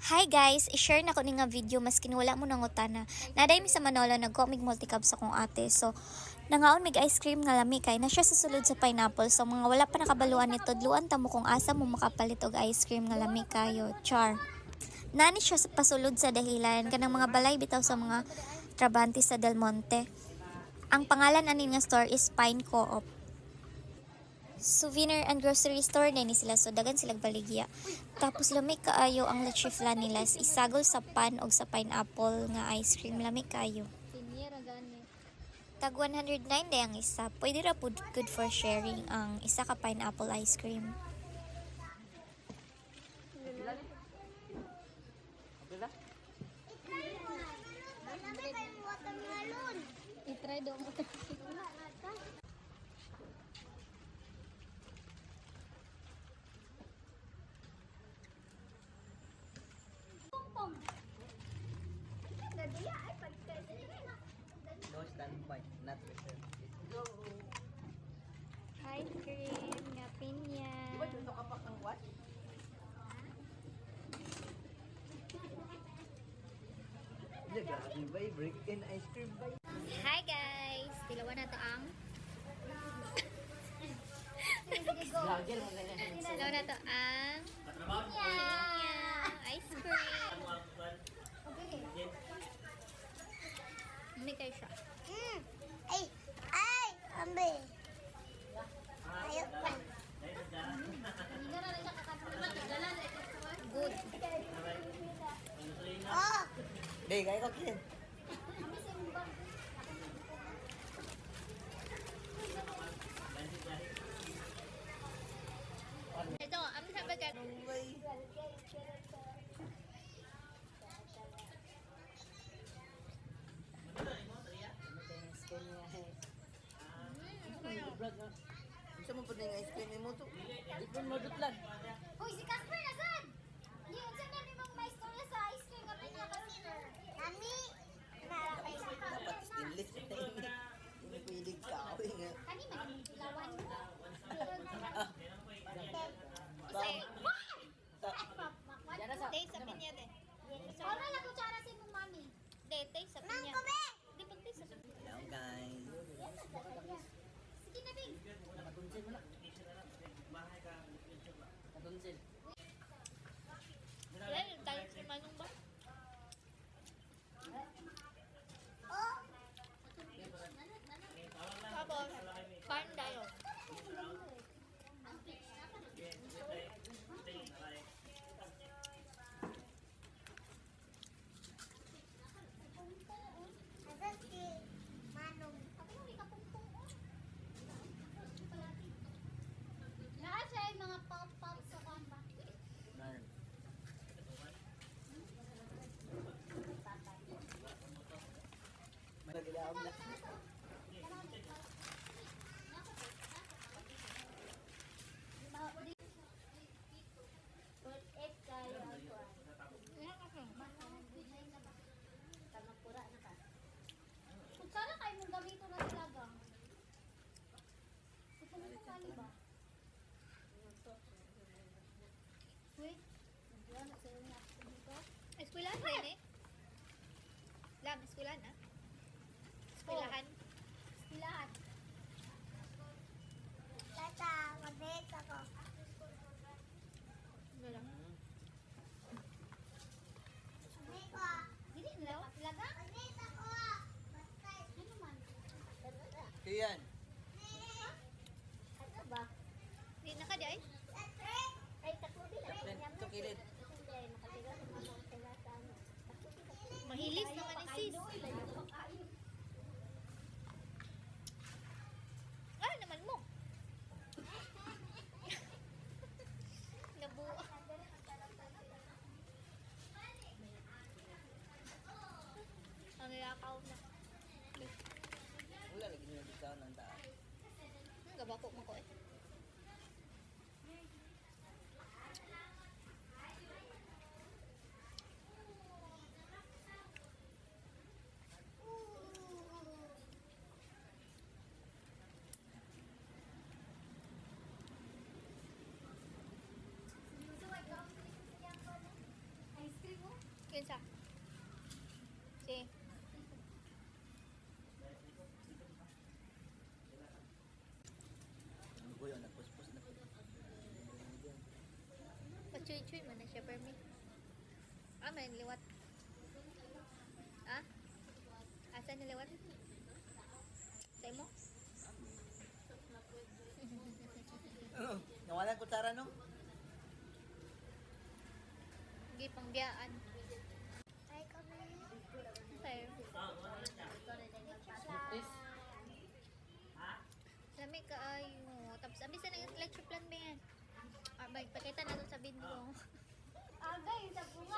Hi guys, i-share na ko ni nga video mas kinwala mo nang utana. Naday mi sa Manolo nagko mig multicab sa kong ate. So nangaon mig ice cream nga lami kay na siya sa sulod sa pineapple. So mga wala pa nakabaluan nito, dluan ta mo kung asa mo makapalit og ice cream nga lami kayo. Char. Nani siya sa pasulod sa dahilan kanang mga balay bitaw sa mga trabante sa Del Monte. Ang pangalan ani nga store is Pine Co-op. Souvenir and grocery store din ni sila, so dagan silang baligya. Tapos lamig kaayo ang leche flan nila, isagol sa pan o sa pineapple nga ice cream, lamig kaayo. Tag 109 day ang isa, pwede ra pud good for sharing ang isa ka pineapple ice cream. I-try daw mo. No standby, not reserved. Ice cream, nga pinya. Di ba dito ka pa kang what? Grabe ba? Break in ice cream ba? Hi guys! Tilawan na to ang Vlogger mo ganyan. tilawan na to ang pinya ice cream. Hindi kayo siya. Ay! Ay! Ambe! Ayaw pa. Good. Oh! Di, kaya ko kin. Ito, ang sabi ka. Isa mo po na yung ice cream mo to. Di po madutlan. Uy, si Casper na saan? Yun, saan na limang may istorya sa ice cream kami niya, Casper? Nami! Narakay sa Dapat stainless ito ini. Hindi pwede kawin nga. Kani man yung ilawan mo. Day sa pinya de. Ora la kutsara si mo, mami. Day sa pinya. Nang kami! Di pag sa pinya. Hello guys. Sige na, Bing. Nakatunsin mo na. Nakatunsin. Wala, tayo sa manong ba? Oh! Tapos, pan tayo. Asan si Manong? Ako yung ikapumpong ko. Naka siya yung mga pop-pop sa kamba. Narn. Magagalaw na. Kung sana kayo mong gamito na talagang. Ito mo kali ba? Wait. Nandiyan, sa'yo niya ako dito. Eskwelahan rin eh. Lam, eskwelahan ah. Eskwelahan. Lahat. Tata, mabit ako. Wala. Mabit ko. Dili na lang. Laga? Mabit ako. Basta. Ano man? Kiyan. Ano ba? Di na ka di ay? Ay, takbo din. Ito kilid. Mahilis naman ni sis. Ah, naman mo. Nabuo. Ang lakaw na. Wala lagi nila dito ng taas. Ang gabako mo ko eh. Ice cream Kinsa? Si. Ang kuya, nagpuspos na. Pachuy-chuy man na siya, permi. Ah, may liwat. Ah? Asa ni liwat? Sa imo? Ano? Nawalan kutsara no? Hindi pang biyaan. Ay, kami. Okay. Lami ka ayo. Tapos abis na yung lecture plan ba yan? Ah, pakita na doon sa video. Agay, sa buhay.